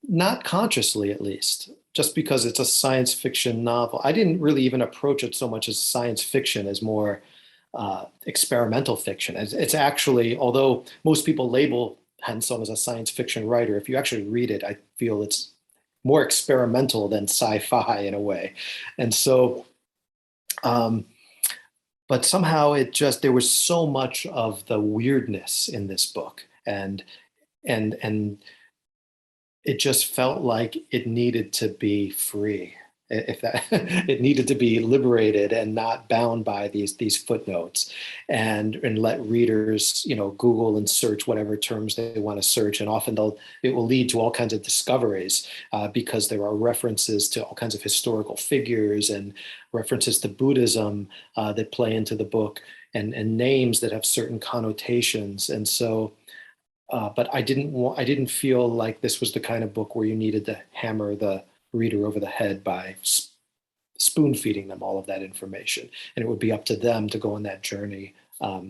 not consciously at least, just because it's a science fiction novel. I didn't really even approach it so much as science fiction as more experimental fiction. It's actually, although most people label Han Song as a science fiction writer, if you actually read it, I feel it's more experimental than sci-fi in a way. And so, but somehow there was so much of the weirdness in this book, and it just felt like it needed to be free. It needed to be liberated and not bound by these footnotes, and let readers, you know, Google and search whatever terms they want to search, and often it will lead to all kinds of discoveries because there are references to all kinds of historical figures and references to Buddhism that play into the book, and names that have certain connotations, and so. But I didn't feel like this was the kind of book where you needed to hammer the reader over the head by spoon feeding them all of that information, and it would be up to them to go on that journey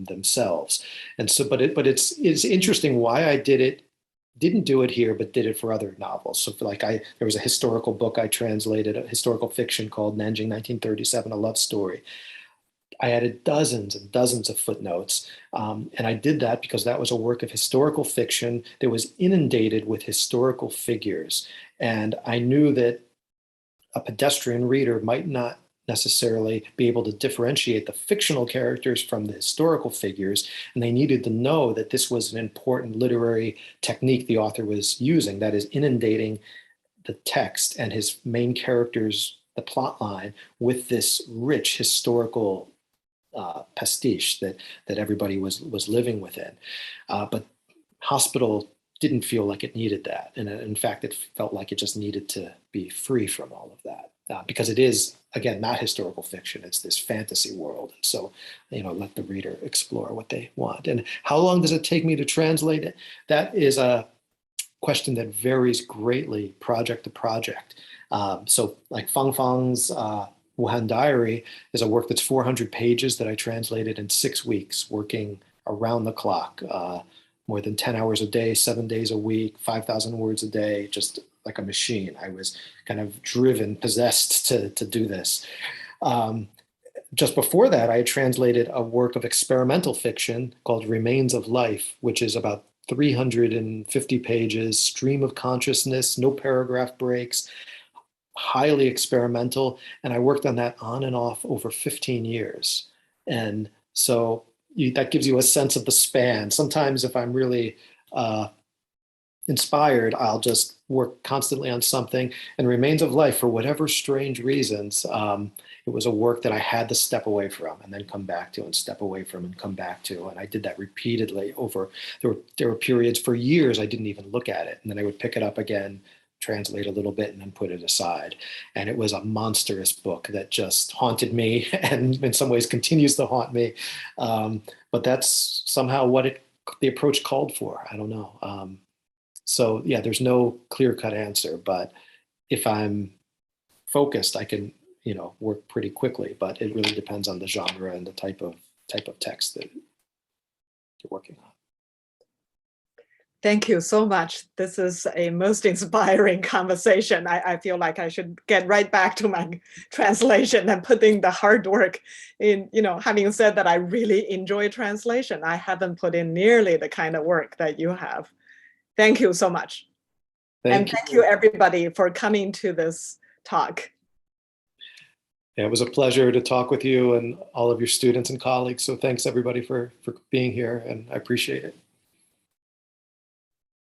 themselves. And so, but it's interesting why I didn't do it here, but did it for other novels. So for there was a historical book I translated, a historical fiction called Nanjing 1937, A Love Story. I added dozens and dozens of footnotes, and I did that because that was a work of historical fiction that was inundated with historical figures, and I knew that a pedestrian reader might not necessarily be able to differentiate the fictional characters from the historical figures, and they needed to know that this was an important literary technique the author was using, that is inundating the text and his main characters, the plot line, with this rich historical pastiche that everybody was living within. But Hospital didn't feel like it needed that. And in fact, it felt like it just needed to be free from all of that because it is, again, not historical fiction. It's this fantasy world. So, you know, let the reader explore what they want. And how long does it take me to translate it? That is a question that varies greatly project to project. So like Fang Fang's Wuhan Diary is a work that's 400 pages that I translated in 6 weeks, working around the clock, more than 10 hours a day, 7 days a week, 5,000 words a day, just like a machine. I was kind of driven, possessed to do this. Just before that, I had translated a work of experimental fiction called Remains of Life, which is about 350 pages, stream of consciousness, no paragraph breaks, highly experimental, and I worked on that on and off over 15 years. And so that gives you a sense of the span. Sometimes if I'm really inspired, I'll just work constantly on something. And Remains of Life, for whatever strange reasons, it was a work that I had to step away from and then come back to, and step away from and come back to. And I did that repeatedly there were periods for years I didn't even look at it. And then I would pick it up again, translate a little bit, and then put it aside. And it was a monstrous book that just haunted me, and in some ways continues to haunt me. But that's somehow what the approach called for. I don't know. So yeah, there's no clear-cut answer, but if I'm focused, I can, work pretty quickly, but it really depends on the genre and the type of text that you're working on. Thank you so much. This is a most inspiring conversation. I feel like I should get right back to my translation and putting the hard work in, having said that I really enjoy translation, I haven't put in nearly the kind of work that you have. Thank you so much. Thank you everybody for coming to this talk. Yeah, it was a pleasure to talk with you and all of your students and colleagues. So thanks everybody for being here, and I appreciate it.